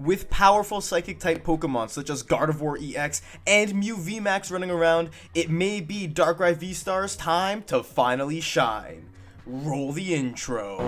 With powerful Psychic-type Pokemon such as Gardevoir EX and Mew VMAX running around, it may be Darkrai VSTAR's time to finally shine. Roll the intro.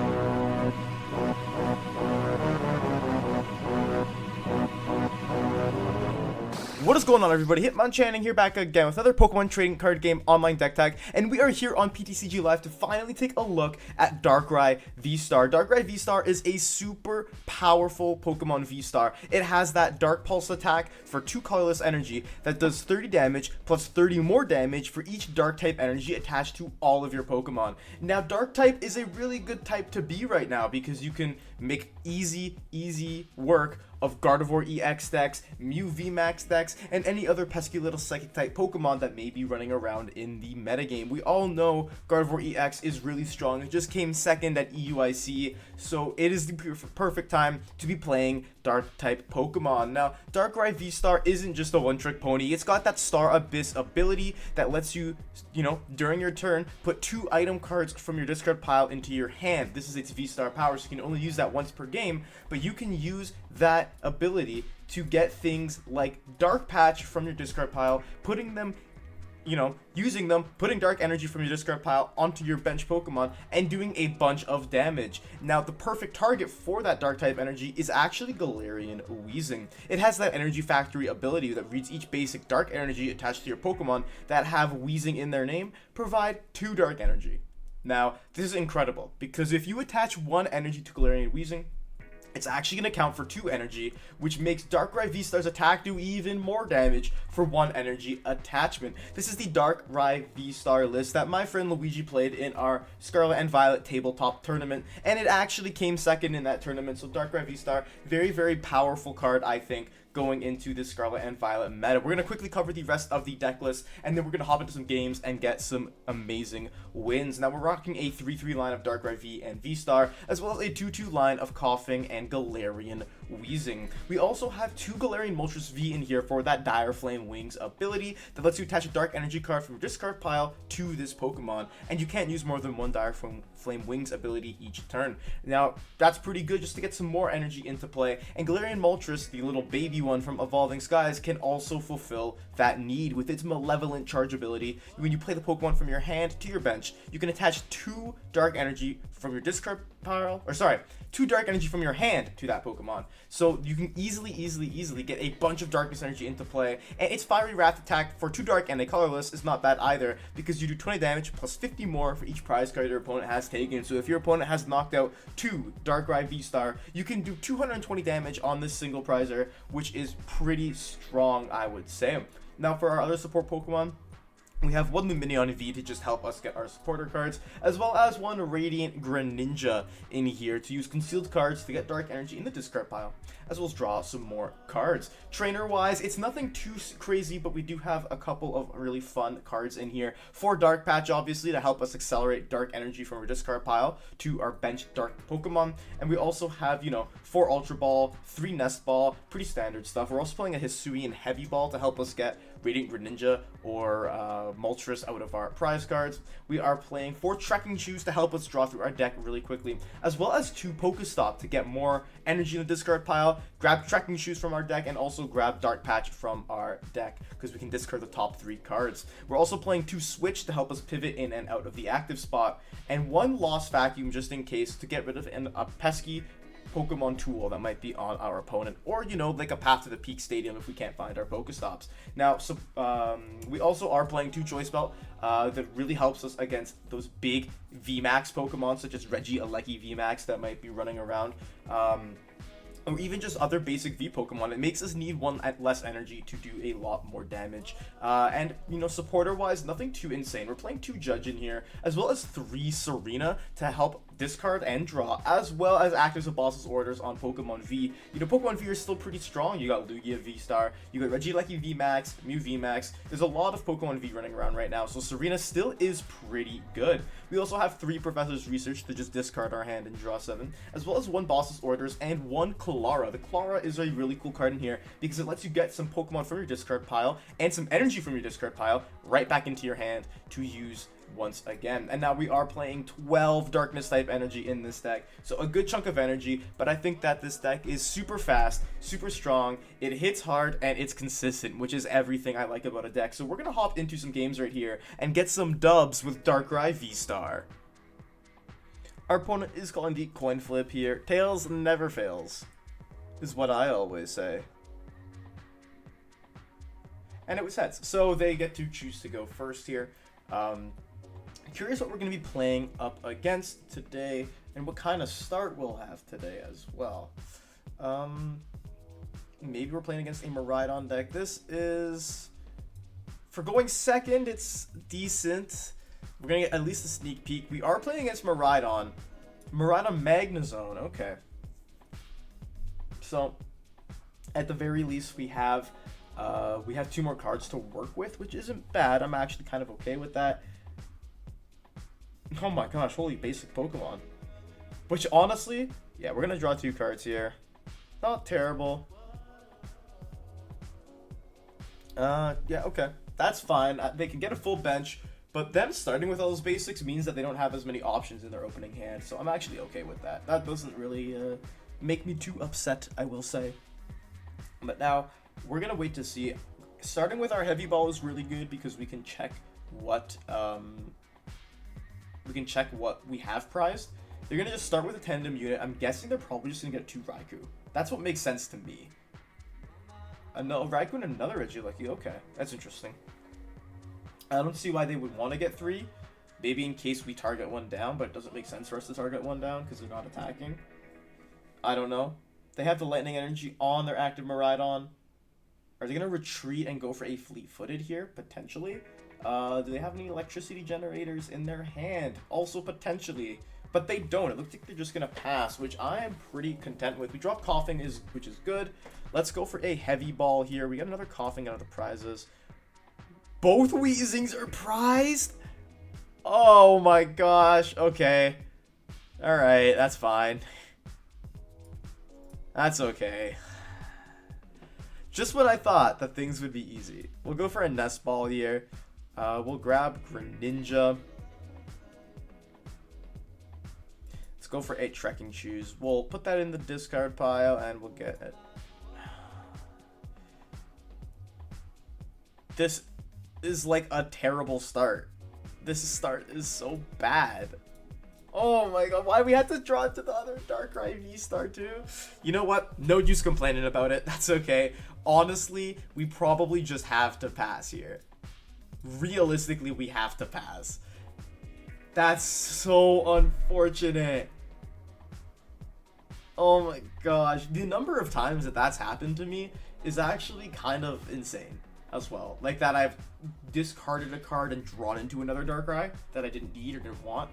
What is going on, everybody? Hitmonchanning here, back again with another Pokemon trading card game online deck tag, and we are here on PTCG Live to finally take a look at Darkrai VSTAR. Darkrai VSTAR is a super powerful Pokemon V-Star. It has that Dark Pulse attack for 2 colorless energy that does 30 damage plus 30 more damage for each Dark type energy attached to all of your Pokemon. Now, Dark type is a really good type to be right now because you can make easy work of Gardevoir EX decks, Mew VMAX decks, and any other pesky little Psychic-type Pokemon that may be running around in the metagame. We all know Gardevoir EX is really strong. It just came second at EUIC, so it is the perfect time to be playing Dark-type Pokemon. Now, Darkrai VSTAR isn't just a one-trick pony. It's got that Star Abyss ability that lets you, during your turn, put 2 item cards from your discard pile into your hand. This is its V-Star power, so you can only use that once per game, but you can use that ability to get things like Dark Patch from your discard pile, putting them, using them, putting dark energy from your discard pile onto your bench Pokemon and doing a bunch of damage. Now, the perfect target for that dark type energy is actually Galarian Weezing. It has that Energy Factory ability that reads each basic dark energy attached to your Pokemon that have Weezing in their name, provide 2 dark energy. Now, this is incredible because if you attach 1 energy to Galarian Weezing, it's actually going to count for 2 energy, which makes Darkrai VSTAR's attack do even more damage for 1 energy attachment. This is the Darkrai VSTAR list that my friend Luigi played in our Scarlet and Violet tabletop tournament, and it actually came second in that tournament. So Darkrai VSTAR, very powerful card, I think, going into this Scarlet and Violet meta. We're going to quickly cover the rest of the deck list, and then we're going to hop into some games and get some amazing wins. Now, we're rocking a 3-3 line of Darkrai V and V-Star, as well as a 2-2 line of Coughing and Galarian Weezing. We also have 2 Galarian Moltres V in here for that Dire Flame Wings ability that lets you attach a Dark Energy card from your discard pile to this Pokemon, and you can't use more than 1 Dire Flame Wings ability each turn. Now, that's pretty good just to get some more energy into play, and Galarian Moltres, the little baby one from Evolving Skies, can also fulfill that need with its Malevolent Charge ability. When you play the Pokemon from your hand to your bench, you can attach 2 Dark Energy from your discard pile, 2 Dark Energy from your hand to that Pokemon. So you can easily get a bunch of Darkness Energy into play, and its Fiery Wrath attack for 2 Dark and a colorless is not bad either, because you do 20 damage plus 50 more for each prize card your opponent has taken. So if your opponent has knocked out 2 Darkrai V-Star, you can do 220 damage on this single prizer, which is pretty strong, I would say. Now, for our other support Pokemon, we have 1 Lumineon V to just help us get our supporter cards, as well as 1 Radiant Greninja in here to use concealed cards to get dark energy in the discard pile, as well as draw some more cards. Trainer-wise, it's nothing too crazy, but we do have a couple of really fun cards in here. 4 Dark Patch, obviously, to help us accelerate dark energy from our discard pile to our bench dark Pokemon. And we also have, 4 Ultra Ball, 3 Nest Ball, pretty standard stuff. We're also playing a Hisuian Heavy Ball to help us get Radiant Greninja or Moltres out of our prize cards. We are playing 4 Trekking Shoes to help us draw through our deck really quickly, as well as 2 Pokestop to get more energy in the discard pile, grab Trekking Shoes from our deck, and also grab Dark Patch from our deck, because we can discard the top 3 cards. We're also playing 2 Switch to help us pivot in and out of the active spot, and 1 Lost Vacuum just in case to get rid of a pesky Pokemon tool that might be on our opponent, or like a Path to the Peak Stadium if we can't find our Pokestops. Now, so we also are playing 2 Choice Belt that really helps us against those big VMAX Pokemon such as Regieleki VMAX that might be running around. Or even just other basic V Pokemon. It makes us need 1 less energy to do a lot more damage. And, supporter-wise, nothing too insane. We're playing 2 Judge in here, as well as 3 Serena to help discard and draw, as well as act as a boss's orders on Pokemon V. Pokemon V are still pretty strong. You got Lugia V-Star, you got Regieleki VMAX, Mew VMAX. There's a lot of Pokemon V running around right now, so Serena still is pretty good. We also have 3 Professor's Research to just discard our hand and draw 7, as well as 1 Boss's Orders and 1 Clara. The Clara is a really cool card in here because it lets you get some Pokemon from your discard pile and some energy from your discard pile right back into your hand to use once again. And now we are playing 12 darkness type energy in this deck, so a good chunk of energy, but I think that this deck is super fast, super strong, it hits hard, and it's consistent, which is everything I like about a deck. So we're gonna hop into some games right here and get some dubs with Darkrai VSTAR. Our opponent is calling the coin flip here. Tails never fails, is what I always say. And it was heads, so they get to choose to go first here. Curious what we're going to be playing up against today, and what kind of start we'll have today as well. Maybe we're playing against a Miraidon deck. This is, for going second, it's decent. We're going to get at least a sneak peek. We are playing against Miraidon. Miraidon Magnezone, okay. So, at the very least, we have 2 more cards to work with, which isn't bad. I'm actually kind of okay with that. Oh my gosh, holy basic Pokemon. Which honestly, yeah, we're gonna draw 2 cards here. Not terrible. Yeah, okay. That's fine. They can get a full bench, but them starting with all those basics means that they don't have as many options in their opening hand, so I'm actually okay with that. That doesn't really make me too upset, I will say. But now, we're gonna wait to see. Starting with our heavy ball is really good because we can check what we have prized. They're gonna just start with a tandem unit. I'm guessing they're probably just gonna get 2 Raikou. That's what makes sense to me. No, Raikou and another Regieleki. Okay, that's interesting. I don't see why they would want to get 3. Maybe in case we target one down, but it doesn't make sense for us to target one down because they're not attacking. I don't know. They have the lightning energy on their active Miraidon. Are they going to retreat and go for a fleet-footed here? Potentially. Do they have any electricity generators in their hand? Also potentially. But they don't. It looks like they're just going to pass, which I am pretty content with. We dropped Coughing, which is good. Let's go for a heavy ball here. We got another Coughing out of the prizes. Both Weezings are prized? Oh my gosh. Okay. Alright, that's fine. That's okay. Just when I thought that things would be easy. We'll go for a Nest Ball here. We'll grab Greninja. Let's go for a Trekking Shoes. We'll put that in the discard pile and we'll get it. This is like a terrible start. This start is so bad. Oh my god, why we had to draw it to the other Darkrai VSTAR too? You know what? No use complaining about it. That's okay. Honestly, we probably just have to pass here. Realistically, we have to pass. That's so unfortunate. Oh my gosh. The number of times that that's happened to me is actually kind of insane as well. Like that I've discarded a card and drawn into another Darkrai that I didn't need or didn't want.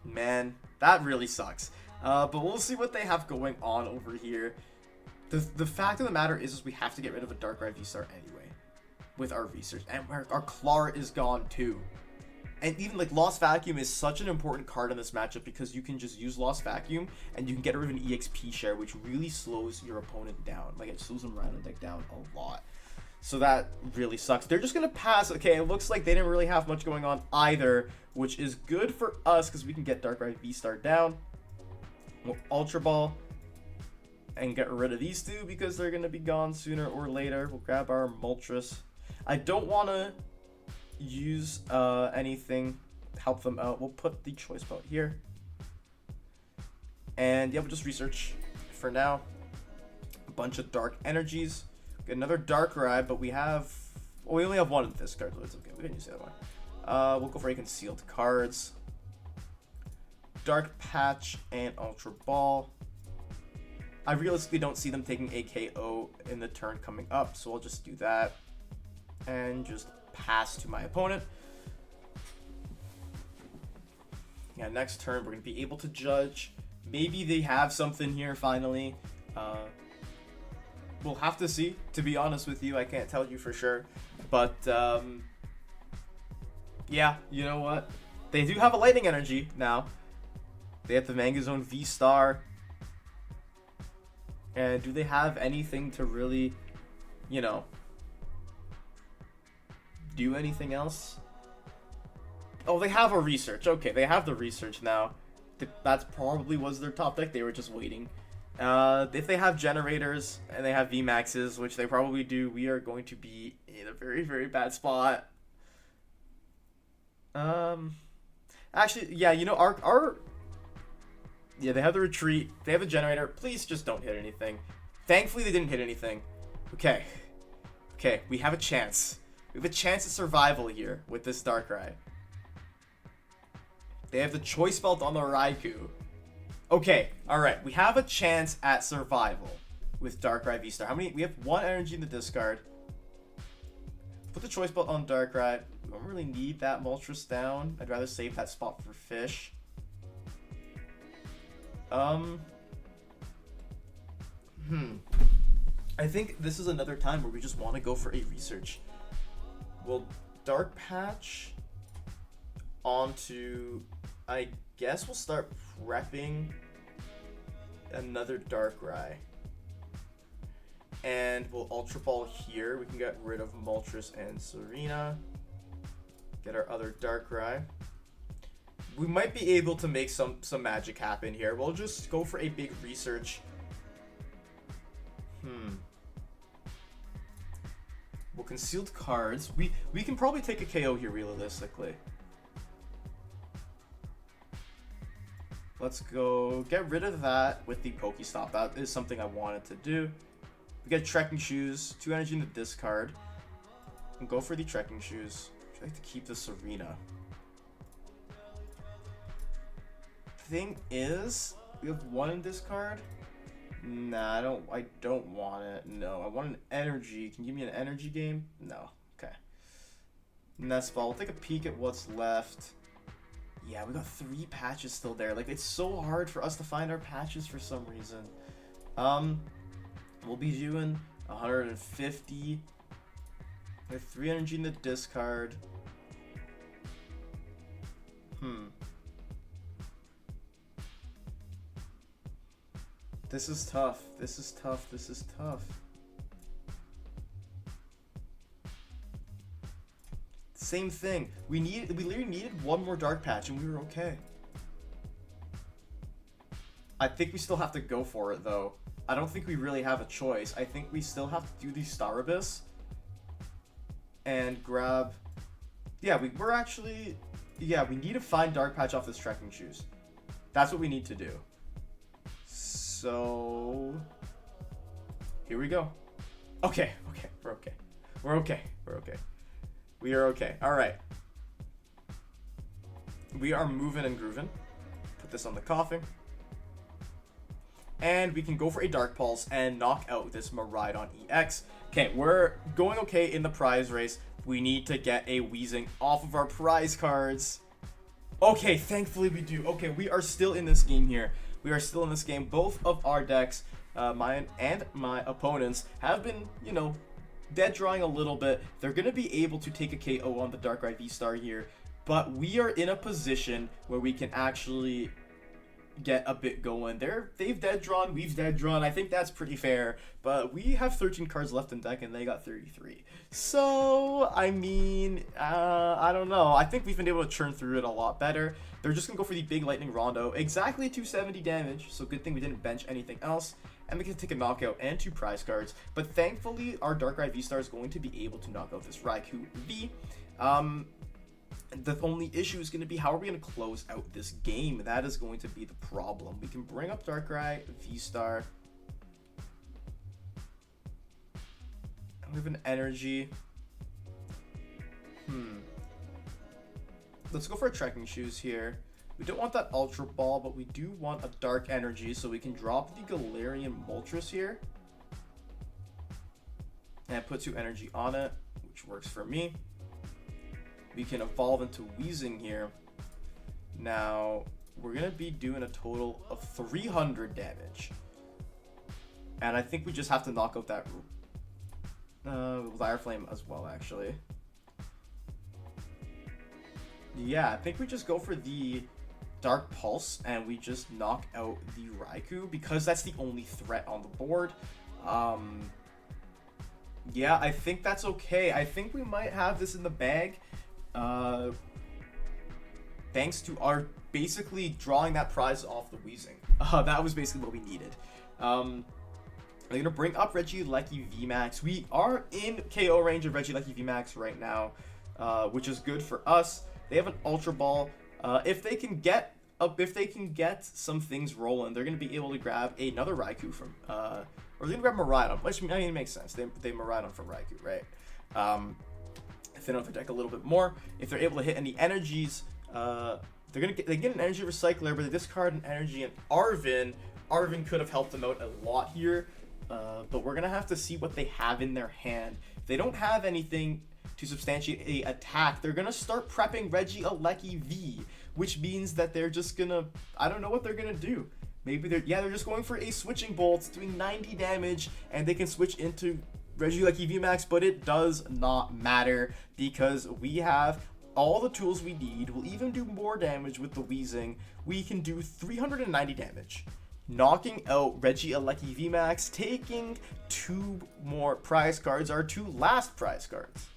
Man, that really sucks. But we'll see what they have going on over here. The fact of the matter is we have to get rid of a Darkrai VSTAR anyway with our VSTARs. And our Clara is gone too. And even like Lost Vacuum is such an important card in this matchup because you can just use Lost Vacuum and you can get rid of an EXP share, which really slows your opponent down. Like it slows them around the deck down a lot. So that really sucks. They're just going to pass. Okay, it looks like they didn't really have much going on either, which is good for us because we can get Darkrai VSTAR down. We'll Ultra Ball and get rid of these 2 because they're going to be gone sooner or later. We'll grab our Moltres. I don't want to use anything to help them out. We'll put the Choice Belt here. And yeah, we'll just research for now. A bunch of Dark Energies. Get another Darkrai, but we only have 1 of this card, so it's okay. We didn't use the other one. We'll go for a concealed cards. Dark Patch and Ultra Ball. I realistically don't see them taking a KO in the turn coming up, so I'll just do that. And just pass to my opponent. Yeah, next turn we're going to be able to judge. Maybe they have something here finally. We'll have to see, to be honest with you. I can't tell you for sure. But, yeah, you know what? They do have a lightning energy now. They have the Magnezone VSTAR. And do they have anything to really, you know, do anything else. Oh, they have a research. Okay, they have the research now. That probably was their top deck. They were just waiting. If they have generators and they have VMAXs, which they probably do, we are going to be in a very, very bad spot. Actually, yeah, you know, yeah, they have the retreat. They have a generator. Please just don't hit anything. Thankfully, they didn't hit anything. Okay. Okay, we have a chance. We have a chance at survival here with this Darkrai. They have the choice belt on the Raikou. Okay, alright. We have a chance at survival with Darkrai VSTAR. How many? We have 1 energy in the discard. Put the choice belt on Darkrai. We don't really need that Moltres down. I'd rather save that spot for Fish. I think this is another time where we just want to go for a research. We'll Dark Patch onto... I guess we'll start prepping another Darkrai. And we'll Ultra Ball here. We can get rid of Moltres and Serena. Get our other Darkrai. We might be able to make some magic happen here. We'll just go for a big research. We'll concealed cards. We can probably take a KO here realistically. Let's go get rid of that with the Pokestop. That is something I wanted to do. We get Trekking Shoes, 2 energy in the discard. And go for the Trekking Shoes. I'd like to keep the Serena. Thing is, we have 1 in discard. Nah, I don't want it. No, I want an energy. Can you give me an energy game? No. Okay. Nest Ball. We'll take a peek at what's left. Yeah, we got 3 patches still there. Like, it's so hard for us to find our patches for some reason. We'll be doing 150. We have 3 energy in the discard. This is tough. This is tough. This is tough. Same thing. We literally needed 1 more Dark Patch and we were okay. I think we still have to go for it though. I don't think we really have a choice. I think we still have to do the Star Abyss and grab... Yeah, we're actually... Yeah, we need to find Dark Patch off this Trekking Shoes. That's what we need to do. So... Here we go. Okay, we're okay. We're okay. We are okay. Alright. We are moving and grooving. Put this on the coffin. And we can go for a Dark Pulse and knock out this Miraidon EX. Okay, we're going okay in the prize race. We need to get a Weezing off of our prize cards. Okay, thankfully we do. Okay, we are still in this game here. We are still in this game. Both of our decks, mine and my opponents, have been, you know, dead drawing a little bit. They're going to be able to take a KO on the Darkrai VSTAR here. But we are in a position where we can actually get a bit going. They've dead drawn, we've dead drawn. I think that's pretty fair. But we have 13 cards left in deck and they got 33. So, I mean, I don't know. I think we've been able to churn through it a lot better. They're just going to go for the big Lightning Rondo. Exactly 270 damage. So good thing we didn't bench anything else. And we can take a knockout and 2 prize cards. But thankfully, our Darkrai VSTAR is going to be able to knock out this Raikou V. The only issue is going to be how are we going to close out this game? That is going to be the problem. We can bring up Darkrai VSTAR. We have an energy. Let's go for a Trekking Shoes here. We don't want that Ultra Ball, but we do want a Dark Energy, so we can drop the Galarian Moltres here. And put 2 energy on it, which works for me. We can evolve into Weezing here. Now, we're going to be doing a total of 300 damage. And I think we just have to knock out that Fire Flame as well, actually. Yeah, I think we just go for the Dark Pulse and we just knock out the Raikou because that's the only threat on the board. Yeah, I think that's okay. I think we might have this in the bag. Thanks to our basically drawing that prize off the Weezing. That was basically what we needed. They're going to bring up Regieleki VMAX. We are in KO range of Regieleki VMAX right now, which is good for us. They have an Ultra Ball. If they can get some things rolling, they're going to be able to grab another Raikou from, or they're going to grab Miraidon, which I mean, it makes sense. They Miraidon from Raikou, right? Thin out their deck a little bit more. If they're able to hit any energies, they get an energy recycler, but they discard an energy, and Arven could have helped them out a lot here. But we're gonna have to see what they have in their hand. If they don't have anything to substantiate a attack, they're gonna start prepping Regieleki V, which means that they're just gonna, I don't know what they're gonna do. Maybe they're just going for a switching bolt, doing 90 damage, and they can switch into Regieleki VMAX, but it does not matter because we have all the tools we need. We'll even do more damage with the Weezing. We can do 390 damage, knocking out Regieleki VMAX, taking 2 more prize cards, our 2 last prize cards,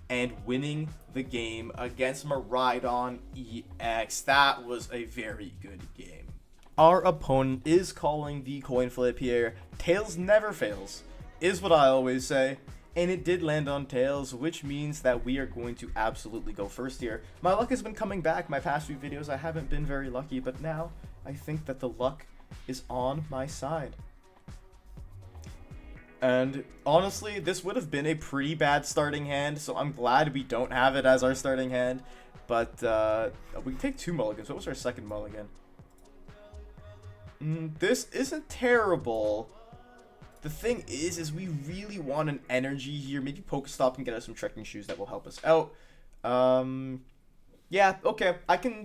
and winning the game against Miraidon EX. That was a very good game. Our opponent is calling the coin flip here. Tails never fails, is what I always say. And it did land on Tails, which means that we are going to absolutely go first here. My luck has been coming back. My past few videos, I haven't been very lucky, but now I think that the luck is on my side. And honestly, this would have been a pretty bad starting hand, so I'm glad we don't have it as our starting hand. But we can take 2 mulligans. What was our second mulligan? This isn't terrible. The thing is we really want an energy here. Maybe Pokestop can get us some trekking shoes that will help us out. Yeah, okay.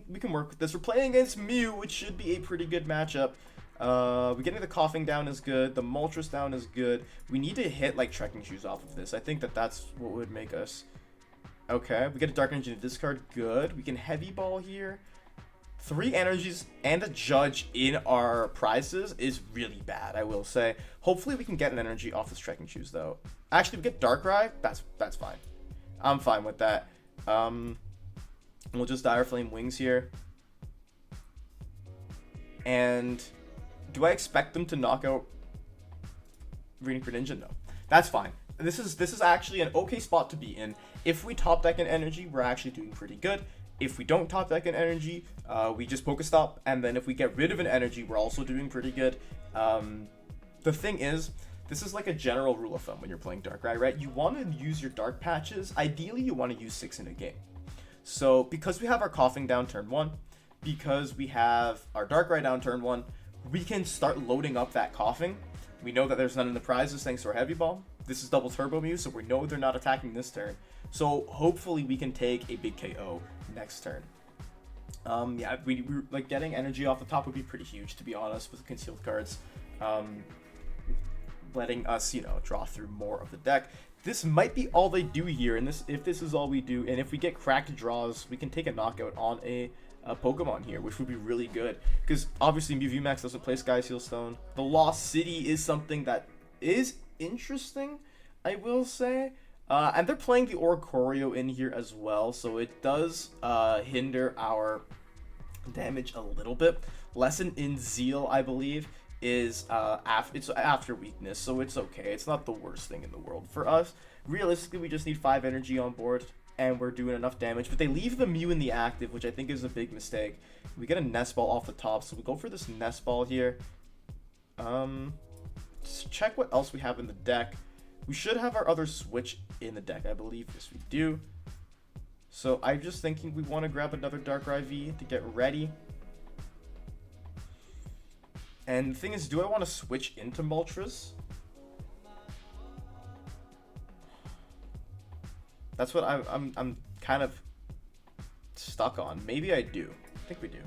We can work with this. We're playing against Mew, which should be a pretty good matchup. We're getting the coughing down is good. The Moltres down is good. We need to hit like trekking shoes off of this. I think that that's what would make us. Okay, we get a Dark Energy to discard. Good. We can Heavy Ball here. 3 energies and a Judge in our prizes is really bad, I will say. Hopefully we can get an energy off this trekking shoes though. Actually, we get Darkrai. That's fine. I'm fine with that. We'll just Dire Flame Wings here. And do I expect them to knock out Reading Greninja? No. That's fine. This is actually an okay spot to be in. If we top deck an energy, we're actually doing pretty good. If we don't top deck an energy, we just Pokestop, and then if we get rid of an energy, we're also doing pretty good. The thing is, this is like a general rule of thumb when you're playing Darkrai, right? You want to use your Dark Patches. Ideally, you want to use 6 in a game. So because we have our Coughing down turn 1, because we have our Darkrai down turn 1, we can start loading up that Coughing. We know that there's none in the prizes thanks to our Heavy Ball. This is double Turbo Mew, so we know they're not attacking this turn. So hopefully we can take a big KO next turn. Yeah, we like getting energy off the top would be pretty huge, to be honest, with concealed cards. Letting us, draw through more of the deck. This might be all they do here, and if this is all we do, and if we get cracked draws, we can take a knockout on a Pokemon here, which would be really good. Because obviously Mew VMAX doesn't play Sky Seal Stone. The Lost City is something that is interesting, I will say. And they're playing the Oricorio in here as well, so it does hinder our damage a little bit. Lesson in Zeal, I believe, is it's after weakness, so it's okay. It's not the worst thing in the world for us. Realistically, we just need 5 energy on board, and we're doing enough damage. But they leave the Mew in the active, which I think is a big mistake. We get a Nest Ball off the top, so we go for this Nest Ball here. Let's check what else we have in the deck. We should have our other switch in the deck, I believe. Yes, we do. So I'm just thinking we want to grab another Darkrai V to get ready. And the thing is, do I want to switch into Moltres? That's what I'm kind of stuck on. Maybe I do. I think we do.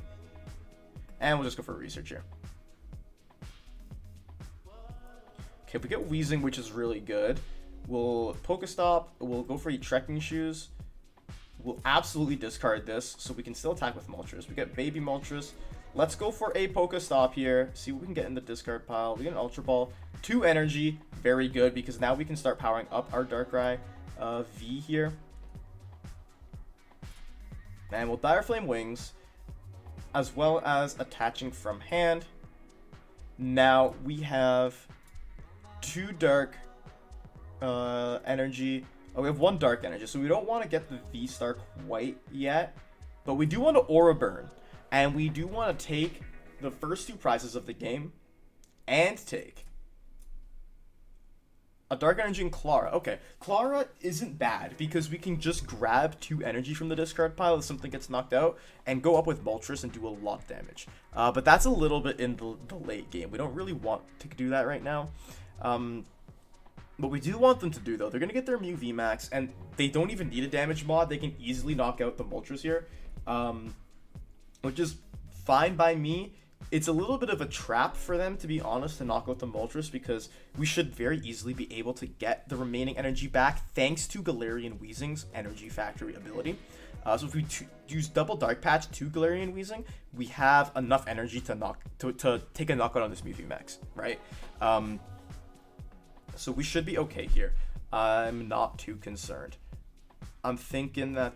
And we'll just go for research here. Okay, we get Weezing, which is really good. We'll Pokestop. We'll go for Trekking Shoes. We'll absolutely discard this, so we can still attack with Moltres. We get Baby Moltres. let's go for a Pokestop here. See what we can get in the discard pile. We get an Ultra Ball, 2 energy, very good, because now we can start powering up our Darkrai V here. And we'll Dire Flame Wings, as well as attaching from hand. Now we have 2 dark energy. Oh, we have 1 dark energy, so we don't want to get the V-Star quite yet, but we do want to Aura Burn, and we do want to take the first 2 prizes of the game and take a dark energy and Clara. Okay, Clara isn't bad because we can just grab 2 energy from the discard pile if something gets knocked out and go up with Moltres and do a lot of damage. But that's a little bit in the late game. We don't really want to do that right now. But we do want them to do, though. They're going to get their Mew VMAX, and they don't even need a damage mod. They can easily knock out the Moltres here, which is fine by me. It's a little bit of a trap for them, to be honest, to knock out the Moltres, because we should very easily be able to get the remaining energy back thanks to Galarian Weezing's Energy Factory ability. So if we use double Dark Patch to Galarian Weezing, we have enough energy to take a knockout on this Mew VMAX, right? So we should be okay here. I'm not too concerned. I'm thinking that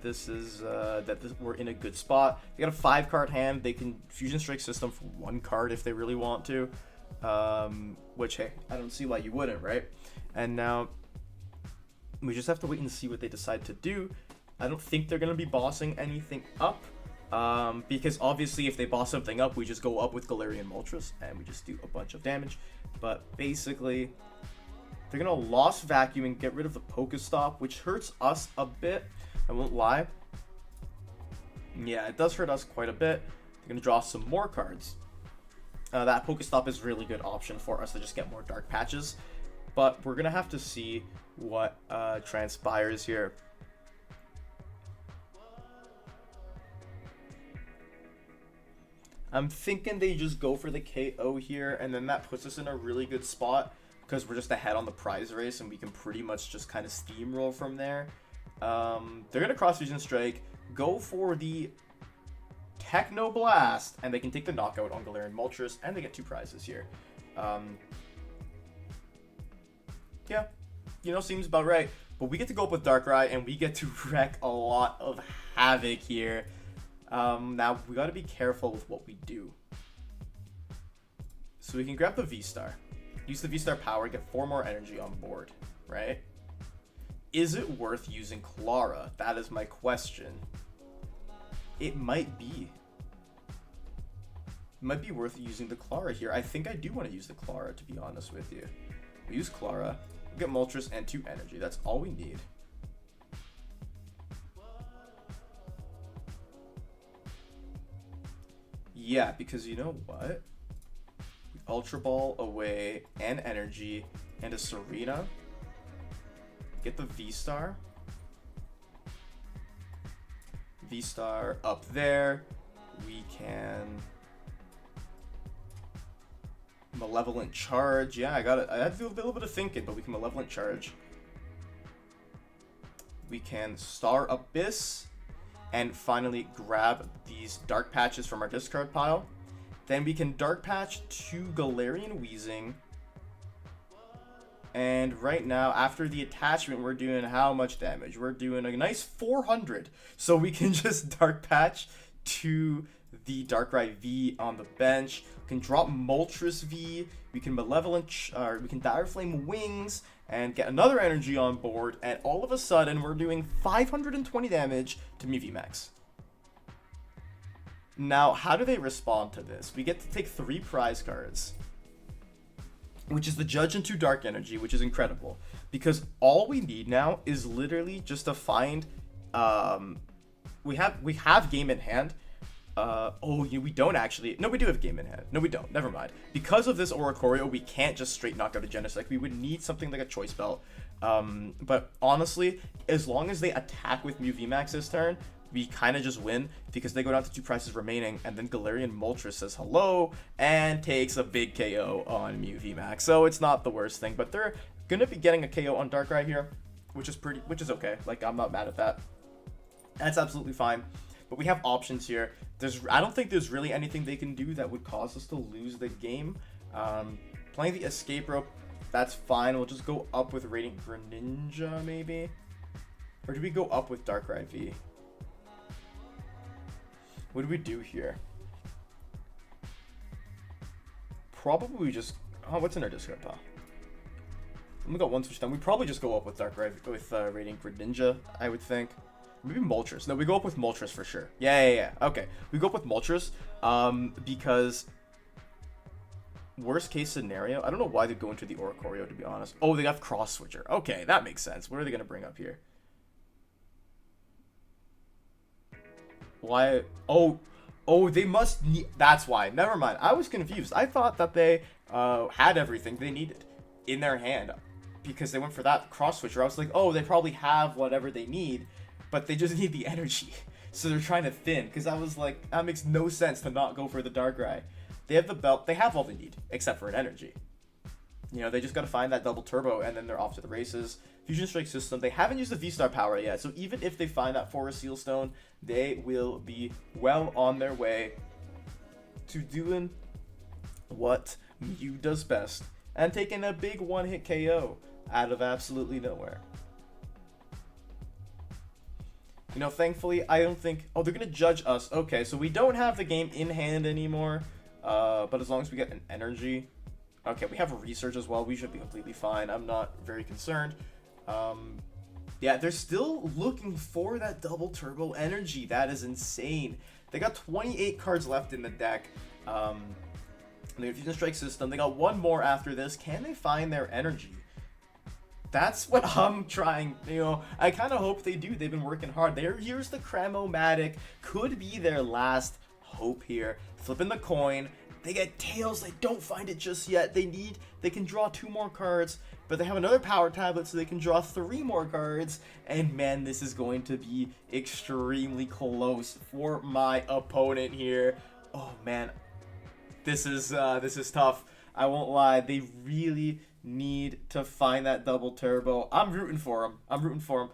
we're in a good spot. They got a 5-card hand. They can Fusion Strike System for 1 card if they really want to. Which, hey, I don't see why you wouldn't, right? And now we just have to wait and see what they decide to do. I don't think they're going to be bossing anything up. Because obviously if they boss something up, we just go up with Galarian Moltres and we just do a bunch of damage. But basically, they're going to Lost Vacuum and get rid of the Pokestop, which hurts us a bit. I won't lie. Yeah, it does hurt us quite a bit. They're going to draw some more cards. That Pokestop is a really good option for us to just get more Dark Patches. But we're going to have to see what transpires here. I'm thinking they just go for the KO here, and then that puts us in a really good spot, because we're just ahead on the prize race, and we can pretty much just kind of steamroll from there. They're going to Cross Fusion Strike, go for the Techno Blast, and they can take the knockout on Galarian Moltres, and they get 2 prizes here. Yeah, you know, seems about right. But we get to go up with Darkrai, and we get to wreak a lot of havoc here. Now, we got to be careful with what we do. So we can grab the V-Star. Use the V-Star power, get 4 more energy on board, right? Is it worth using Clara? That is my question. It might be. It might be worth using the Clara here. I think I do want to use the Clara, to be honest with you. We use Clara, we get Moltres and 2 energy. That's all we need. Yeah, because you know what? Ultra Ball away and energy and a Serena. Get the V-Star. V-Star up there. We can Malevolent Charge. Yeah, I had to do a little bit of thinking, but we can Malevolent Charge. We can Star Abyss. And finally grab these Dark Patches from our discard pile. Then we can Dark Patch to Galarian Weezing. And right now, after the attachment, we're doing how much damage? We're doing a nice 400. So we can just Dark Patch to the Darkrai V on the bench. We can drop Moltres V. We can we can Dire Flame Wings and get another energy on board. And all of a sudden, we're doing 520 damage to Mew VMAX. Now, how do they respond to this? We get to take 3 prize cards, which is the Judge and 2 Dark Energy, which is incredible. Because all we need now is literally just to find... we have Game in Hand. We don't actually. No, we do have Game in Hand. No, we don't. Never mind. Because of this Oricorio, we can't just straight knock out a Genesect. We would need something like a Choice Belt. But honestly, as long as they attack with Mew VMAX this turn, we kind of just win, because they go down to 2 prizes remaining, and then Galarian Moltres says hello and takes a big KO on Mew VMAX. So it's not the worst thing, but they're gonna be getting a KO on Darkrai here, which is okay. Like, I'm not mad at that. That's absolutely fine. But we have options here. I don't think there's really anything they can do that would cause us to lose the game. Playing the escape rope, that's fine. We'll just go up with Radiant Greninja, maybe? Or do we go up with Darkrai V? What do we do here? Probably we just... Oh, what's in our discard pile? We got one switch down. We probably just go up with Darkrai with Radiant Greninja, I would think. Maybe Moltres. No, we go up with Moltres for sure. Yeah. Okay. We go up with Moltres because worst case scenario, I don't know why they go into the Oricorio, to be honest. Oh, they have Cross Switcher. Okay, that makes sense. What are they going to bring up here? Why? Oh, they must need... That's why. Never mind. I was confused. I thought that they had everything they needed in their hand because they went for that Cross Switcher. I was like, oh, they probably have whatever they need, but they just need the energy. So they're trying to thin, because I was like, that makes no sense to not go for the Darkrai. They have the belt. They have all they need, except for an energy. You know, they just got to find that double turbo, and then they're off to the races. Fusion Strike system. They haven't used the VSTAR power yet, so even if they find that Forest Seal Stone, they will be well on their way to doing what Mew does best, and taking a big one-hit KO out of absolutely nowhere. You know, thankfully, I don't think... Oh, they're going to judge us. Okay, so we don't have the game in hand anymore, but as long as we get an energy... Okay, we have a research as well. We should be completely fine. I'm not very concerned. Yeah, they're still looking for that double turbo energy. That is insane. They got 28 cards left in the deck. They have Fusion Strike system. They got one more after this. Can they find their energy? That's what I'm trying. You know, I kind of hope they do. They've been working hard. Here's the Cramomatic. Could be their last hope here. Flipping the coin. They get Tails. They don't find it just yet. They can draw 2 more cards, but they have another power tablet, so they can draw 3 more cards. And man, this is going to be extremely close for my opponent here. Oh man, this is tough. I won't lie. They really need to find that double turbo. I'm rooting for them.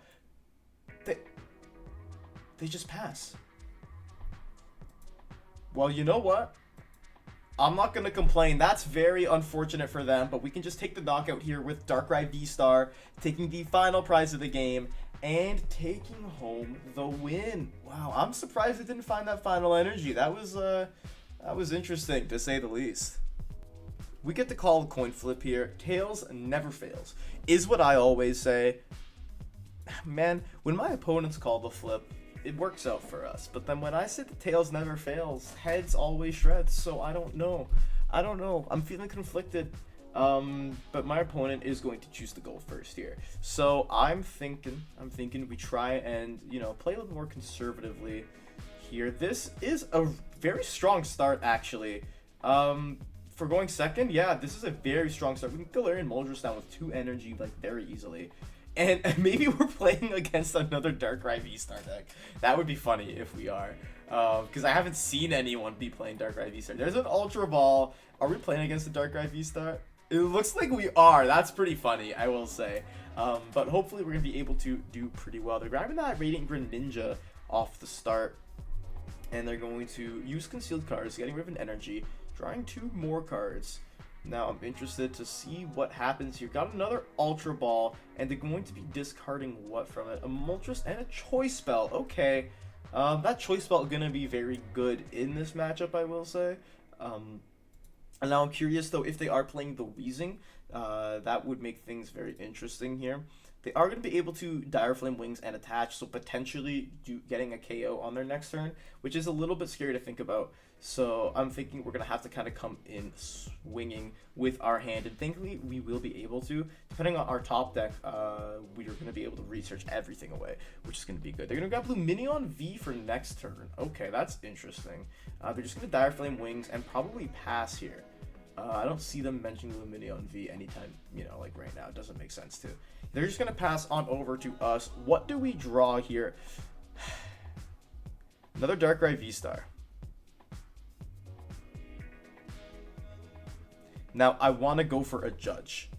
They just pass. Well, you know what? I'm not going to complain. That's very unfortunate for them, but we can just take the knockout here with Darkrai VSTAR, taking the final prize of the game, and taking home the win. Wow, I'm surprised they didn't find that final energy. That was interesting, to say the least. We get to call a coin flip here. Tails never fails, is what I always say. Man, when my opponents call the flip, it works out for us. But then when I say the tails never fails, heads always shreds. So I don't know. I'm feeling conflicted. But my opponent is going to choose to go first here. So I'm thinking we try and, you know, play a little more conservatively here. This is a very strong start, actually. For going second, yeah, this is a very strong start. We can Galarian Moltres down with 2 energy, like, very easily. And maybe we're playing against another Darkrai VSTAR deck. That would be funny if we are. Because I haven't seen anyone be playing Darkrai VSTAR. There's an Ultra Ball. Are we playing against the Darkrai VSTAR? It looks like we are. That's pretty funny, I will say. But hopefully we're going to be able to do pretty well. They're grabbing that Radiant Greninja off the start. And they're going to use concealed cards, getting rid of an energy, drawing 2 more cards. Now, I'm interested to see what happens here. Got another Ultra Ball, and they're going to be discarding what from it? A Moltres and a Choice Bell. Okay. That Choice Bell is going to be very good in this matchup, I will say. And now I'm curious, though, if they are playing the Weezing, that would make things very interesting here. They are going to be able to Dire Flame Wings and attach, so potentially getting a KO on their next turn, which is a little bit scary to think about. So I'm thinking we're going to have to kind of come in swinging with our hand, and thankfully we will be able to. Depending on our top deck, we are going to be able to research everything away, which is going to be good. They're going to grab Lumineon V for next turn. Okay, that's interesting. They're just going to Dire Flame Wings and probably pass here. I don't see them mentioning Lumineon V anytime, you know, like right now. It doesn't make sense to. They're just going to pass on over to us. What do we draw here? Another Darkrai VSTAR. Now, I want to go for a Judge.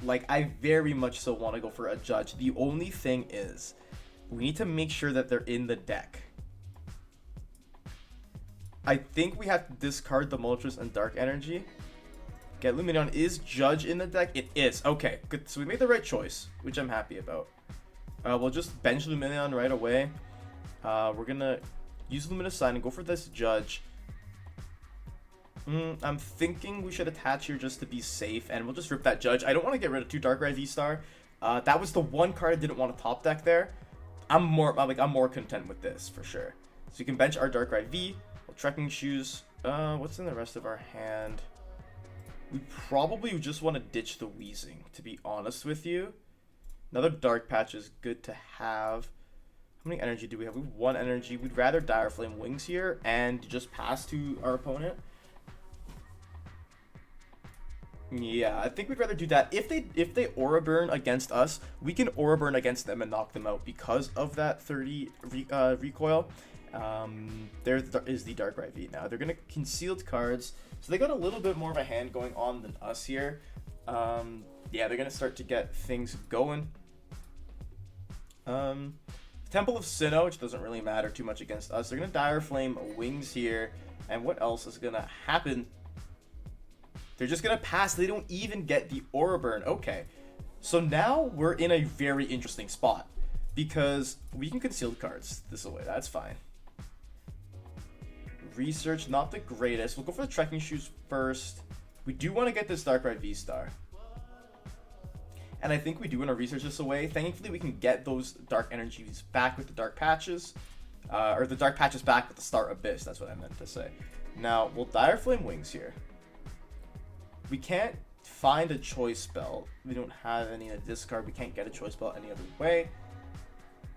Like, I very much so want to go for a Judge. The only thing is, we need to make sure that they're in the deck. I think we have to discard the Moltres and Dark Energy. Get Lumineon. Is Judge in the deck? It is. Okay, good. So we made the right choice, which I'm happy about. We'll just bench Lumineon right away. We're gonna use Luminous Sign and go for this Judge. I'm thinking we should attach here just to be safe, and we'll just rip that Judge. I don't want to get rid of 2 Darkrai VSTAR. That was the one card I didn't want to top deck there. I'm more content with this for sure. So you can bench our Darkrai V. We'll Trekking Shoes. What's in the rest of our hand? We probably just want to ditch the Wheezing, to be honest with you. Another Dark Patch is good to have. How many energy do we have? We have 1 energy. We'd rather Dire Flame Wings here and just pass to our opponent. Yeah, I think we'd rather do that. If they Aura Burn against us, we can Aura Burn against them and knock them out because of that 30 recoil. There is the Darkrai V now. They're gonna concealed cards, so they got a little bit more of a hand going on than us here. Yeah, they're gonna start to get things going. Temple of Sinnoh, which doesn't really matter too much against us. They're gonna Dire Flame Wings here, and what else is gonna happen? They're just gonna pass. They don't even get the Aura Burn. Okay, so now we're in a very interesting spot because we can conceal cards this away. That's fine. Research, not the greatest. We'll go for the Trekking Shoes first. We do want to get this Darkrai VSTAR, and I think we do want to research this away. Thankfully, we can get those Dark Energies back with the Dark Patches, or the Dark Patches back with the Star Abyss. That's what I meant to say. Now we'll Dire Flame Wings here. We can't find a choice spell. We don't have any in a discard. We can't get a choice spell any other way.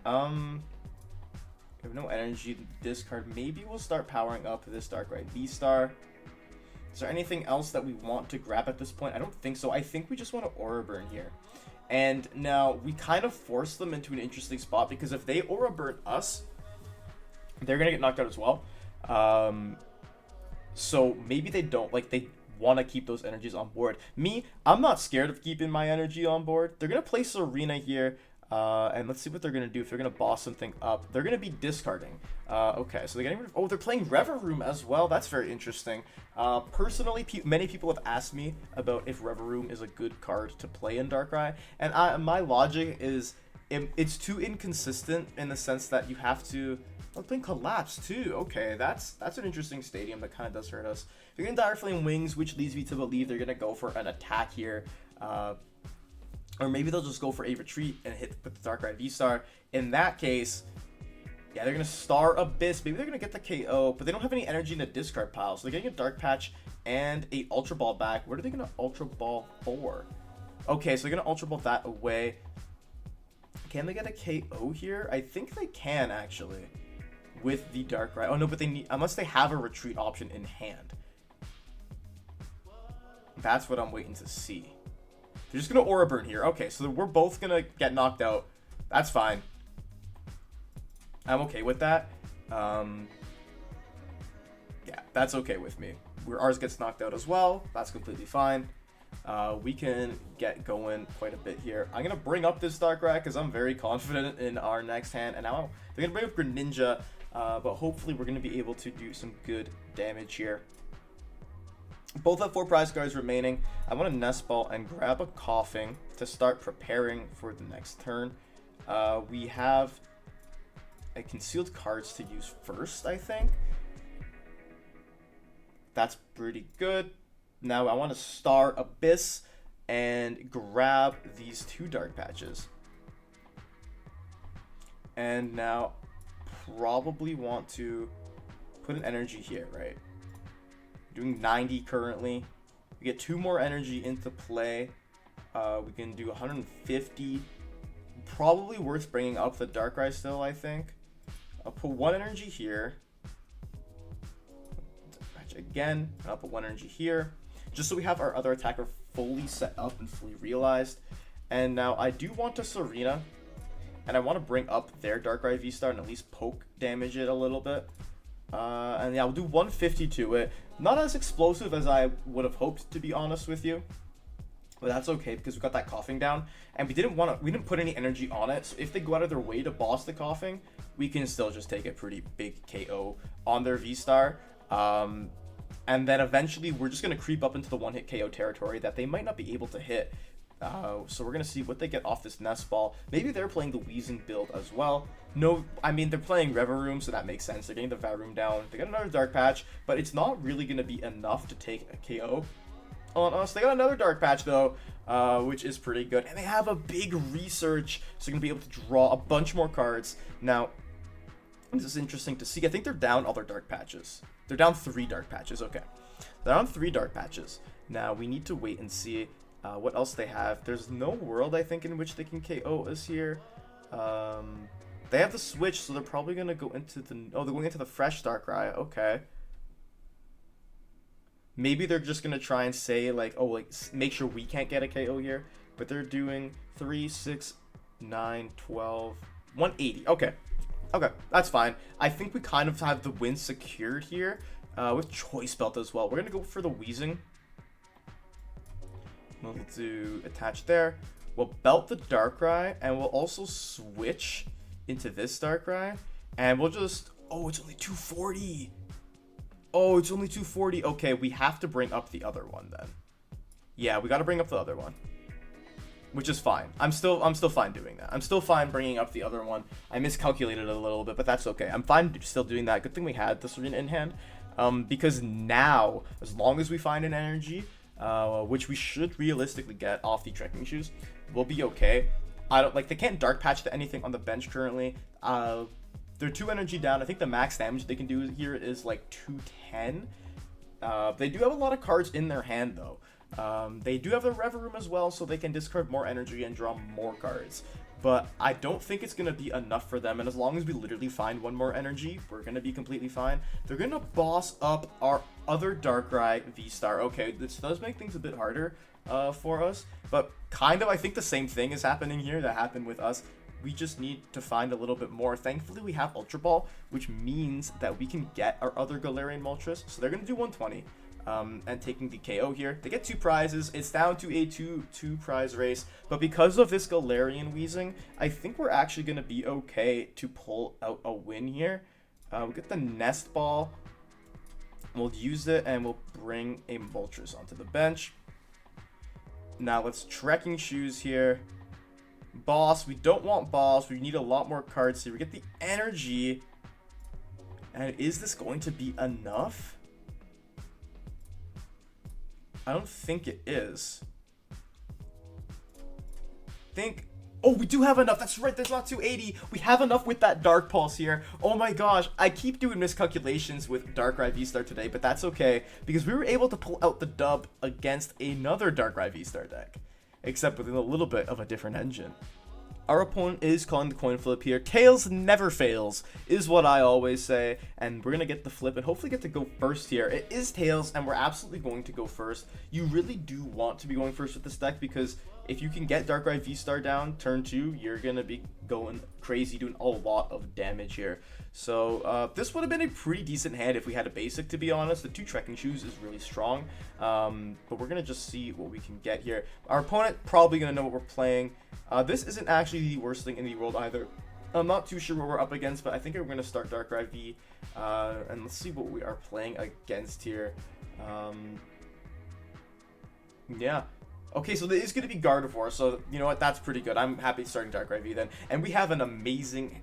We have no energy to discard. Maybe we'll start powering up this Darkrai VSTAR. Is there anything else that we want to grab at this point? I don't think so. I think we just want to Aura Burn here. And now we kind of force them into an interesting spot because if they Aura Burn us, they're going to get knocked out as well. So maybe they don't. Like, they want to keep those energies on board. Me, I'm not scared of keeping my energy on board. They're going to play Serena here. And let's see what they're going to do. If they're going to boss something up, they're going to be discarding. Okay, so they're getting rid of... Oh, they're playing Reverum as well. That's very interesting. Personally, many people have asked me about if Reverum is a good card to play in Darkrai. And my logic is it's too inconsistent in the sense that you have to... Oh, playing Collapse too. Okay, that's an interesting stadium that kind of does hurt us. They're going to Dire Flame Wings, which leads me to believe they're going to go for an attack here. Or maybe they'll just go for a retreat and hit with the Darkrai VSTAR. In that case, yeah, they're going to Star Abyss. Maybe they're going to get the KO, but they don't have any energy in the discard pile. So they're getting a Dark Patch and a Ultra Ball back. What are they going to Ultra Ball for? Okay, so they're going to Ultra Ball that away. Can they get a KO here? I think they can, actually, with the Darkrai. Oh, no, but they need... Unless they have a retreat option in hand. That's what I'm waiting to see. They're just going to Aura Burn here. Okay, so we're both going to get knocked out. That's fine. I'm okay with that. Yeah, that's okay with me. Ours gets knocked out as well. That's completely fine. We can get going quite a bit here. I'm going to bring up this Darkrai because I'm very confident in our next hand. And now they're going to bring up Greninja, but hopefully we're going to be able to do some good damage here. Both have 4 prize cards remaining. I want to Nest Ball and grab a Coughing to start preparing for the next turn. We have a concealed cards to use first, I think. That's pretty good. Now I want to Star Abyss and grab these 2 Dark Patches. And now probably want to put an energy here, right? Doing 90 currently. We get 2 more energy into play. We can do 150. Probably worth bringing up the Darkrai still, I think. I'll put 1 energy here. Again, and I'll put 1 energy here. Just so we have our other attacker fully set up and fully realized. And now I do want to Serena. And I want to bring up their Darkrai VSTAR and at least poke damage it a little bit. And yeah, we'll do 150 to it. Not as explosive as I would have hoped, to be honest with you. But that's okay because we got that Coughing down. And we didn't put any energy on it. So if they go out of their way to boss the Coughing, we can still just take a pretty big KO on their VSTAR. And then eventually we're just going to creep up into the one-hit KO territory that they might not be able to hit. So we're going to see what they get off this Nest Ball. Maybe they're playing the Weezing build as well. No, I mean, they're playing Reverum, so that makes sense. They're getting the Varoom down. They got another Dark Patch, but it's not really going to be enough to take a KO on us. They got another Dark Patch, though, which is pretty good. And they have a big Research, so you're going to be able to draw a bunch more cards. Now, this is interesting to see. I think they're down all their Dark Patches. They're down 3 Dark Patches. Okay. They're on 3 Dark Patches. Now, we need to wait and see what else they have. There's no world, I think, in which they can KO us here. They have the switch, so they're probably going to go into the... Oh, they're going into the fresh Darkrai. Okay. Maybe they're just going to try and say, like, oh, like, make sure we can't get a KO here. But they're doing 3, 6, 9, 12, 180. Okay. Okay, that's fine. I think we kind of have the win secured here with Choice Belt as well. We're going to go for the Weezing. We'll do attach there. We'll belt the Darkrai, and we'll also switch into this Darkrai. And we'll just... Oh, it's only 240. Oh, it's only 240. Okay, we have to bring up the other one then. Yeah, we got to bring up the other one. Which is fine. I'm still fine doing that. I'm still fine bringing up the other one. I miscalculated it a little bit, but that's okay. I'm fine still doing that. Good thing we had this in hand. Because now, as long as we find an energy, which we should realistically get off the trekking shoes, we'll be okay. I don't like they can't dark patch to anything on the bench currently. They're 2 energy down. I think the max damage they can do here is like 210. They do have a lot of cards in their hand though. They do have the Reverum as well, so they can discard more energy and draw more cards. But I don't think it's going to be enough for them, and as long as we literally find one more energy, we're going to be completely fine. They're going to boss up our other Darkrai VSTAR. Okay, this does make things a bit harder for us, but kind of I think the same thing is happening here that happened with us. We just need to find a little bit more. Thankfully, we have Ultra Ball, which means that we can get our other Galarian Moltres, so they're going to do 120. And taking the KO here. They get 2 prizes. It's down to a two prize race. But because of this Galarian Weezing, I think we're actually going to be okay to pull out a win here. We'll get the Nest Ball. We'll use it and we'll bring a Moltres onto the bench. Now let's Trekking Shoes here. Boss. We don't want Boss. We need a lot more cards here. We get the energy. And is this going to be enough? I don't think it is. Oh, we do have enough. That's right. There's not 280. We have enough with that Dark Pulse here. Oh my gosh. I keep doing miscalculations with Darkrai VSTAR today, but that's okay because we were able to pull out the dub against another Darkrai VSTAR deck, except with a little bit of a different engine. Our opponent is calling the coin flip here. Tails never fails, is what I always say. And we're going to get the flip and hopefully get to go first here. It is Tails, and we're absolutely going to go first. You really do want to be going first with this deck because if you can get Darkrai VSTAR down turn 2, you're going to be going crazy, doing a lot of damage here. So this would have been a pretty decent hand if we had a basic, to be honest. The 2 Trekking Shoes is really strong. But we're going to just see what we can get here. Our opponent probably going to know what we're playing. This isn't actually the worst thing in the world either. I'm not too sure what we're up against, but I think we're going to start Darkrai V. And let's see what we are playing against here. Yeah. Okay, so there is going to be Gardevoir, so you know what, that's pretty good. I'm happy starting Darkrai V then. And we have an amazing,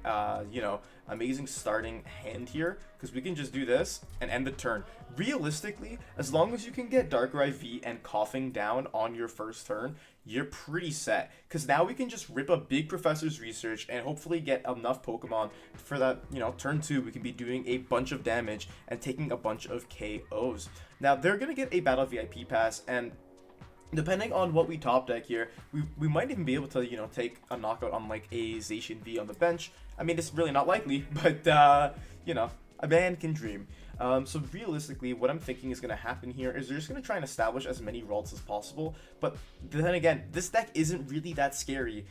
amazing starting hand here, because we can just do this and end the turn. Realistically, as long as you can get Darkrai V and Coughing down on your first turn, you're pretty set. Because now we can just rip a big Professor's Research and hopefully get enough Pokemon for that, turn 2, we can be doing a bunch of damage and taking a bunch of KOs. Now, they're going to get a Battle VIP Pass, and depending on what we top deck here, we might even be able to, take a knockout on like a Zacian V on the bench. I mean, it's really not likely, but, a man can dream. So realistically, what I'm thinking is going to happen here is they're just going to try and establish as many Ralts as possible. But then again, this deck isn't really that scary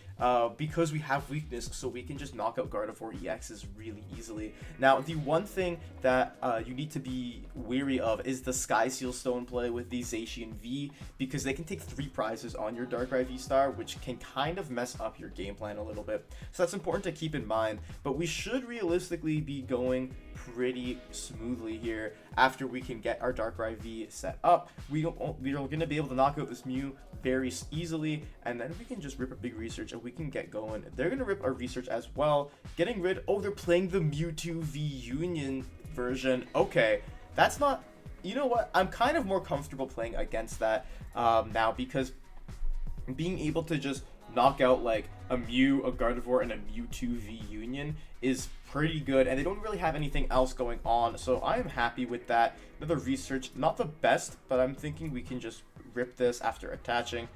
because we have weakness, so we can just knock out Gardevoir EXs really easily. Now, the one thing that you need to be wary of is the Sky Seal Stone play with the Zacian V, because they can take 3 prizes on your Darkrai VSTAR, which can kind of mess up your game plan a little bit. So that's important to keep in mind. But we should realistically be going pretty smoothly here after we can get our Darkrai V set up. We are going to be able to knock out this Mew very easily, and then we can just rip a big research and we can get going. They're going to rip our research as well, getting rid. Oh, they're playing the Mewtwo V Union version. Okay, that's not. You know what? I'm kind of more comfortable playing against that now, because being able to just knock out like a Mew, a Gardevoir, and a Mewtwo V Union is pretty good, and they don't really have anything else going on, so I am happy with that. Another research, not the best, but I'm thinking we can just rip this after attaching,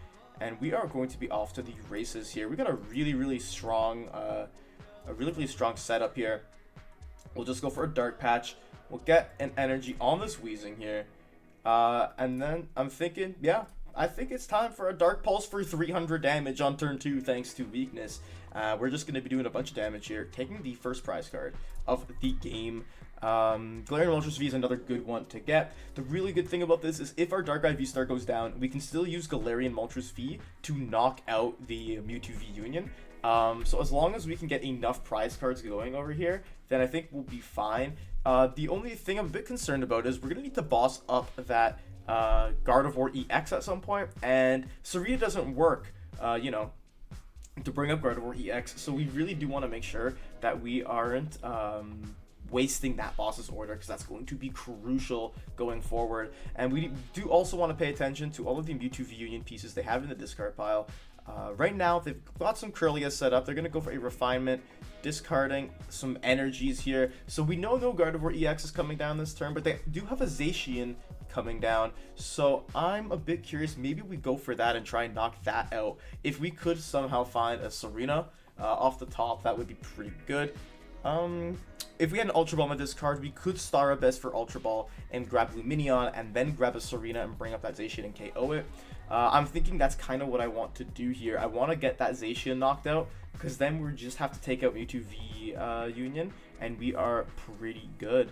and we are going to be off to the races here. We got a really strong setup here. We'll just go for a Dark Patch. We'll get an energy on this Weezing here, and then I'm thinking, yeah, I think it's time for a Dark Pulse for 300 damage on turn 2 thanks to weakness. We're just going to be doing a bunch of damage here, taking the first prize card of the game. Galarian Moltres V is another good one to get. The really good thing about this is if our Darkrai VSTAR goes down, we can still use Galarian Moltres V to knock out the Mewtwo V Union. So as long as we can get enough prize cards going over here, then I think we'll be fine. The only thing I'm a bit concerned about is we're going to need to boss up that Gardevoir EX at some point, and Serena doesn't work, you know, to bring up Gardevoir EX, so we really do want to make sure that we aren't wasting that boss's order, because that's going to be crucial going forward. And we do also want to pay attention to all of the Mewtwo V Union pieces they have in the discard pile. Right now, they've got some Curlias set up. They're going to go for a Refinement, discarding some energies here. So we know no Gardevoir EX is coming down this turn, but they do have a Zacian coming down. So I'm a bit curious. Maybe we go for that and try and knock that out. If we could somehow find a Serena off the top, that would be pretty good. If we had an Ultra Ball on this card, we could Starabest for Ultra Ball and grab Lumineon and then grab a Serena and bring up that Zacian and KO it. I'm thinking that's kind of what I want to do here. I want to get that Zacian knocked out, because then we just have to take out Mewtwo V Union, and we are pretty good.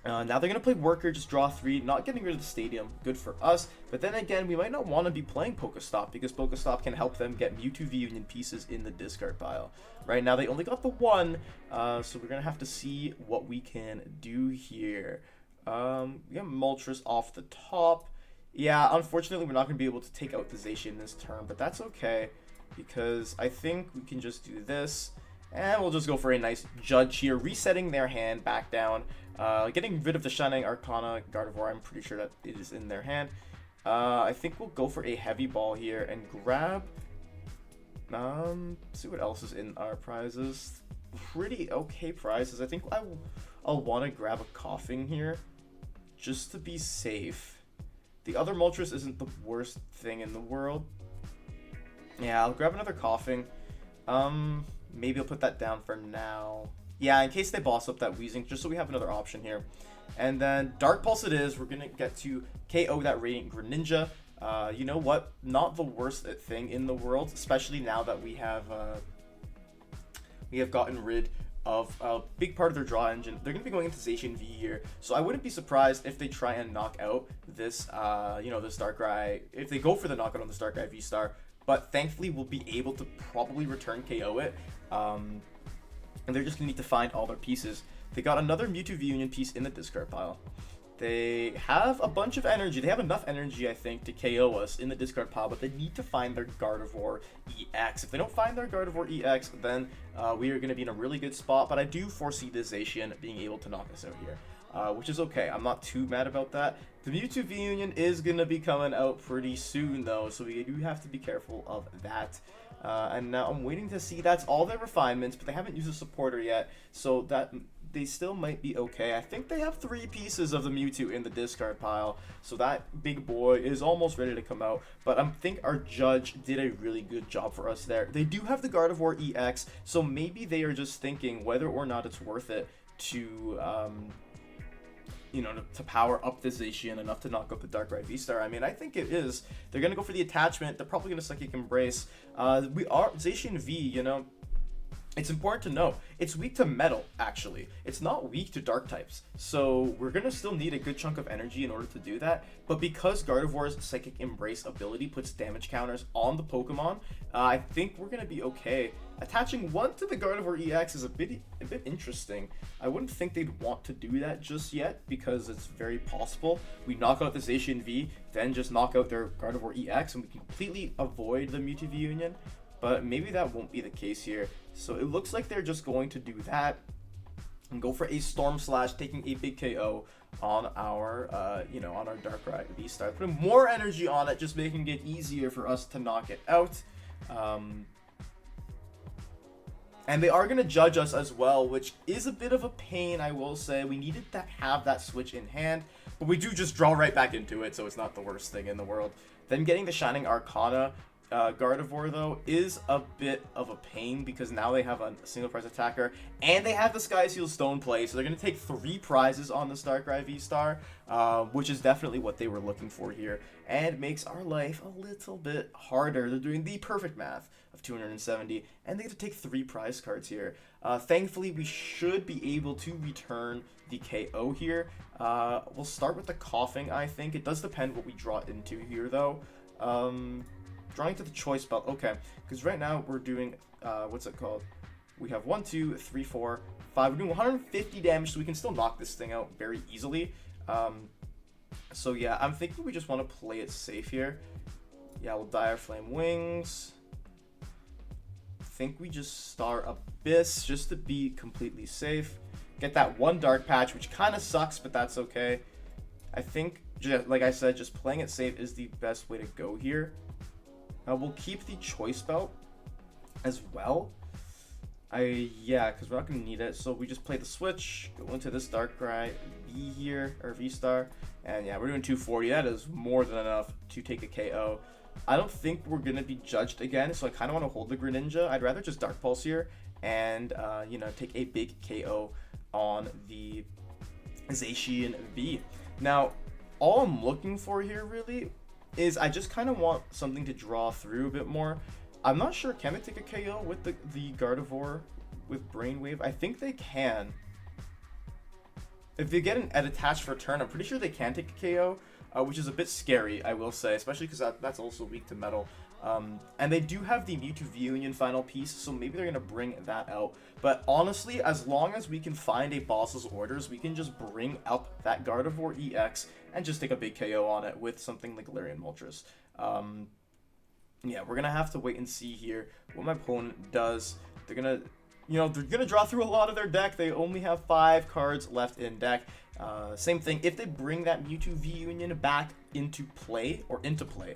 Now they're going to play Worker, just draw 3, not getting rid of the Stadium, good for us. But then again, we might not want to be playing Pokestop, because Pokestop can help them get Mewtwo V Union pieces in the discard pile. Right now they only got the 1, so we're going to have to see what we can do here. We have Moltres off the top. Yeah, unfortunately we're not going to be able to take out the Zacian this turn, but that's okay, because I think we can just do this, and we'll just go for a nice Judge here, resetting their hand back down, getting rid of the Shining Arcana Gardevoir. I'm pretty sure that it is in their hand. I think we'll go for a Heavy Ball here and grab, see what else is in our prizes. Pretty okay prizes. I think I'll want to grab a Coughing here, just to be safe. The other Moltres isn't the worst thing in the world. Yeah, I'll grab another Coughing. Maybe I'll put that down for now. Yeah, in case they boss up that Weezing, just so we have another option here. And then Dark Pulse it is. We're going to get to KO that Radiant Greninja. You know what? Not the worst thing in the world, especially now that we have gotten rid of a big part of their draw engine. They're going to be going into Zacian V here, so I wouldn't be surprised if they try and knock out this, you know, this Darkrai, if they go for the knockout on this Darkrai VSTAR, but thankfully we'll be able to probably return KO it, and they're just going to need to find all their pieces. They got another Mewtwo V Union piece in the discard pile. They have a bunch of energy. They have enough energy, I think, to KO us in the discard pile, but they need to find their Gardevoir EX. If they don't find their Gardevoir EX, then we are going to be in a really good spot, but I do foresee the Zacian being able to knock us out here, which is okay. I'm not too mad about that. The Mewtwo V Union is going to be coming out pretty soon, though, so we do have to be careful of that. And now I'm waiting to see. That's all their refinements, but they haven't used a supporter yet, so that they still might be okay. I think they have 3 pieces of the Mewtwo in the discard pile, so that big boy is almost ready to come out. But I think our Judge did a really good job for us there. They do have the Gardevoir EX, so maybe they are just thinking whether or not it's worth it to you know, to power up the Zacian enough to knock up the Darkrai VSTAR. I mean, I think it is. They're going to go for the attachment. They're probably going to Psychic Embrace. We are Zacian V, you know, It's important to know it's weak to metal, actually. It's not weak to dark types. So we're going to still need a good chunk of energy in order to do that. But because Gardevoir's Psychic Embrace ability puts damage counters on the Pokemon, I think we're going to be okay. Attaching 1 to the Gardevoir EX is a bit interesting. I wouldn't think they'd want to do that just yet because it's very possible. We knock out this Asian V, then just knock out their Gardevoir EX, and we completely avoid the Mewtwo V Union. But maybe that won't be the case here. So it looks like they're just going to do that and go for a Storm Slash, taking a big KO on our, on our Darkrai VSTAR. Putting more energy on it, just making it easier for us to knock it out. And they are going to judge us as well, which is a bit of a pain, I will say. We needed to have that switch in hand, but we do just draw right back into it, so it's not the worst thing in the world. Then getting the Shining Arcana Gardevoir, though, is a bit of a pain because now they have a single prize attacker and they have the Sky Seal Stone play, so they're going to take 3 prizes on this Darkrai VSTAR, which is definitely what they were looking for here and makes our life a little bit harder. They're doing the perfect math of 270 and they get to take 3 prize cards here. Thankfully, we should be able to return the KO here. We'll start with the Coughing, I think. It does depend what we draw into here, though. Drawing to the choice belt, okay, because right now we're doing, what's it called? We have 1, 2, 3, 4, 5. We're doing 150 damage, so we can still knock this thing out very easily. So yeah, I'm thinking we just want to play it safe here. Yeah, we'll Dire Flame Wings. I think we just Star Abyss just to be completely safe. Get that 1 Dark Patch, which kind of sucks, but that's okay. I think, like I said, just playing it safe is the best way to go here. We'll keep the Choice Belt as well. Yeah, because we're not going to need it. So we just play the switch, go into this Darkrai V here, or VSTAR. And yeah, we're doing 240. That is more than enough to take a KO. I don't think we're going to be judged again, so I kind of want to hold the Greninja. I'd rather just Dark Pulse here and, take a big KO on the Zacian V. Now, all I'm looking for here, really, is I just kind of want something to draw through a bit more. I'm not sure, can they take a KO with the Gardevoir with Brainwave? I think they can. If they get an attached for a turn, I'm pretty sure they can take a KO, which is a bit scary, I will say, especially because that's also weak to metal. And they do have the Mewtwo V Union final piece, so maybe they're going to bring that out. But honestly, as long as we can find a boss's orders, we can just bring up that Gardevoir EX and just take a big KO on it with something like Galarian Moltres. Yeah, we're going to have to wait and see here what my opponent does. They're going to draw through a lot of their deck. They only have 5 cards left in deck. Same thing, if they bring that Mewtwo V Union back into play,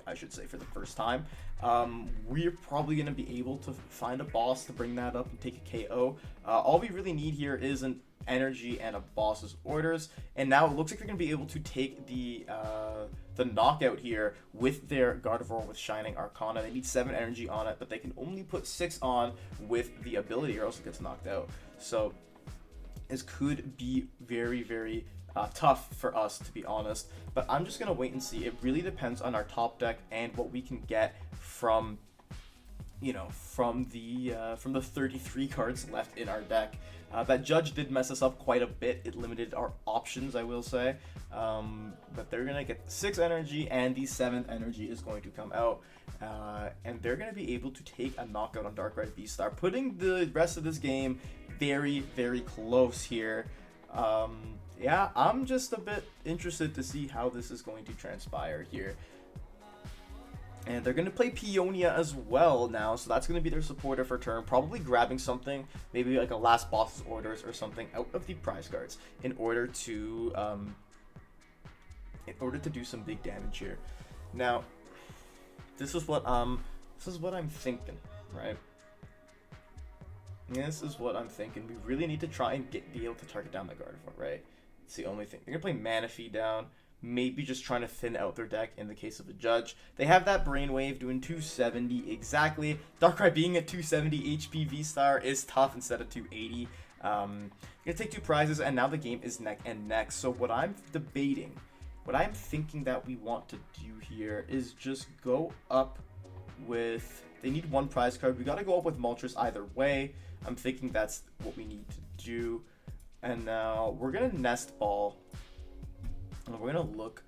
I should say, for the first time, we're probably going to be able to find a boss to bring that up and take a KO. All we really need here is an energy and a boss's orders, and now it looks like they're going to be able to take the knockout here with their Gardevoir with Shining Arcana. They need 7 energy on it, but they can only put 6 on with the ability or else it gets knocked out. So this could be very, very tough for us, to be honest, but I'm just going to wait and see. It really depends on our top deck and what we can get from from the 33 cards left in our deck. That Judge did mess us up quite a bit. It limited our options, I will say. But they're going to get 6 energy, and the 7th energy is going to come out. And they're going to be able to take a knockout on Darkrai VSTAR, putting the rest of this game very, very close here. Yeah, I'm just a bit interested to see how this is going to transpire here. And they're going to play Peonia as well now, so that's going to be their supporter for turn, probably grabbing something, maybe like a last boss's orders or something out of the prize cards in order to do some big damage here. Now, this is what I'm thinking, right? This is what I'm thinking. We really need to try and be able to target down the Gardevoir, right? It's the only thing. They're going to play Manaphy down. Maybe just trying to thin out their deck in the case of a Judge. They have that Brainwave doing 270 exactly. Darkrai being at 270 HP VSTAR is tough instead of 280. Gonna take 2 prizes, and now the game is neck and neck. So what I'm debating, what I'm thinking that we want to do here is just go up with They need one prize card. We got to go up with Moltres either way. I'm thinking that's what we need to do. And now we're going to Nest Ball. And we're going to look.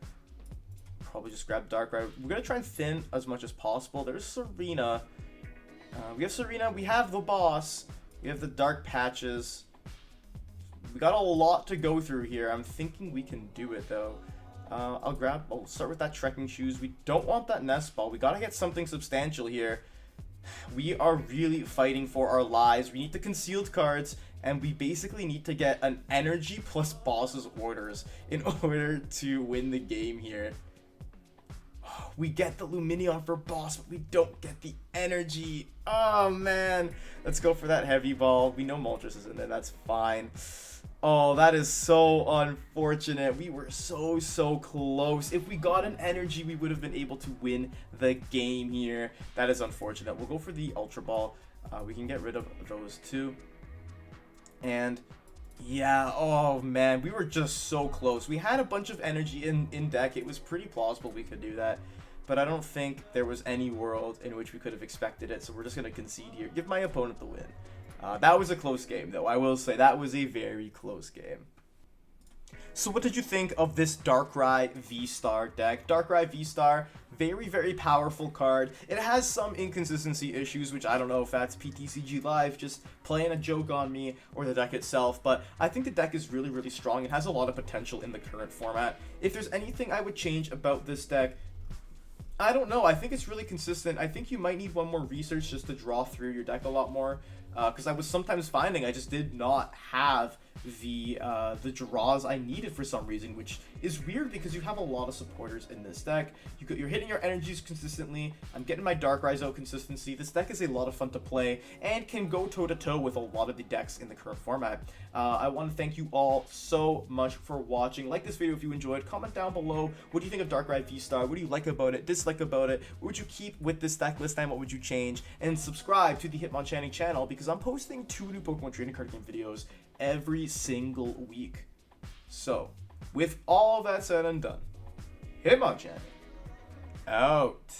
Probably just grab Darkrai. We're going to try and thin as much as possible. There's Serena. We have Serena. We have the boss. We have the Dark Patches. We got a lot to go through here. I'm thinking we can do it, though. I'll start with that Trekking Shoes. We don't want that Nest Ball. We got to get something substantial here. We are really fighting for our lives. We need the concealed cards, and we basically need to get an energy plus boss's orders in order to win the game here. We get the Lumineon for boss, but we don't get the energy. Oh, man. Let's go for that heavy ball. We know Moltres is in there. That's fine. Oh, that is so unfortunate. We were so close. If we got an energy, we would have been able to win the game here. That is unfortunate. We'll go for the Ultra Ball. We can get rid of those two. And yeah, oh man, we were just so close. We had a bunch of energy in deck. It was pretty plausible we could do that. But I don't think there was any world in which we could have expected it. So we're just going to concede here. Give my opponent the win. That was a close game, though. I will say that was a very close game. So what did you think of this Darkrai VSTAR deck? Darkrai VSTAR, very powerful card. It has some inconsistency issues, which I don't know if that's PTCG Live just playing a joke on me or the deck itself, but I think the deck is really strong. It has a lot of potential in the current format. If there's anything I would change about this deck, I don't know. I think it's really consistent. I think you might need one more research just to draw through your deck a lot more. Because I was sometimes finding I just did not have the draws I needed for some reason, which is weird because you have a lot of supporters in this deck. You're hitting your energies consistently. I'm getting my Darkrai's out consistency. This deck is a lot of fun to play and can go toe-to-toe with a lot of the decks in the current format. I want to thank you all so much for watching. Like this video if you enjoyed. Comment down below. What do you think of Darkrai VSTAR? What do you like about it? Dislike about it? What would you keep with this deck this time? What would you change? And subscribe to the Hitmonchanning channel because I'm posting 2 new Pokemon trading card game videos every single week. So, with all that said and done, Hitmonchanning out.